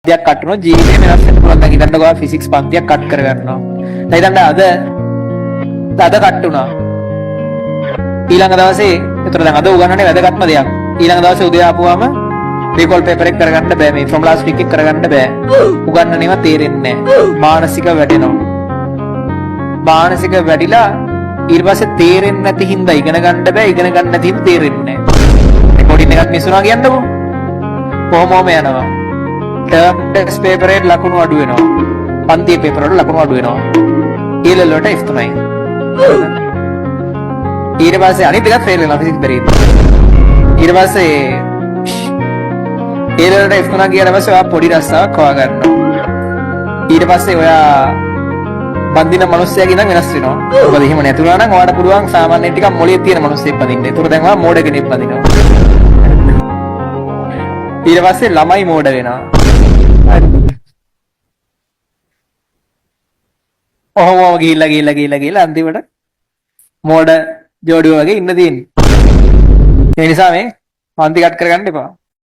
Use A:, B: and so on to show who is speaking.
A: පන්තියක් cut කරනවා ජීවිතේ වෙනස් වෙන්න පුළුවන්. දැන් හිතන්න ගෝවා ෆිසික්ස් පන්තියක් කට් කරගන්නවා. දැන් හිතන්න අද කට් වුණා. ඊළඟ දවසේ ඒතර දැන් අද උගන්වන්නේ වැදගත්ම දෙයක්. ඊළඟ දවසේ උදේ ආපුවාම රීකෝල් පේපර් එක කරගන්න බෑ. මේ ෆෝමුලාස් ටික එක කරගන්න බෑ. උගන්වන්නේම තේරෙන්නේ නැහැ. මානසික වැටෙනවා. මානසික වැටිලා ඊට පස්සේ තේරෙන්නේ නැති හින්දා ඉගෙන ගන්න බෑ. ඉගෙන ගන්න නැති හින්දා තේරෙන්නේ නැහැ. රෙකෝඩින් එකක් මිස් වුණා කියන්නකෝ. කොහොමම යනවා. ටර්ම් ටෙස්ට් පේපර් එකේ ලකුණු අඩු වෙනවා. පන්තියේ පේපර් වල ලකුණු අඩු වෙනවා. ඊළඟ වලට F තමයි. ඊට පස්සේ අනිත් එකත් ෆේල් වෙනවා ෆිසික්ස් බැරි. ඊට පස්සේ ඊළඟට F තුනක් ගියාට පස්සේ ඔයා පොඩි රස්සාවක් හොයා ගන්නවා. ඊට පස්සේ ඔයා බඳින මිනිස්සයාගේ ඉඳන් වෙනස් වෙනවා. මොකද එහෙම නැතුණා නම් ඔයාට පුළුවන් සාමාන්‍ය ටිකක් මොළේ තියෙන මිනිස්සෙක් බඳින්න. ඒතකොට දැන් ඔයා මෝඩ කෙනෙක් බඳිනවා. ඊට පස්සේ ළමයි මෝඩ වෙනවා. ඔහොම ගිහිල්ලා අන්තිමට මෝඩ ජෝඩුව වගේ ඉන්න තියෙන්නේ. ඒ නිසා මේ පන්ති කට් කරගන්න එපා.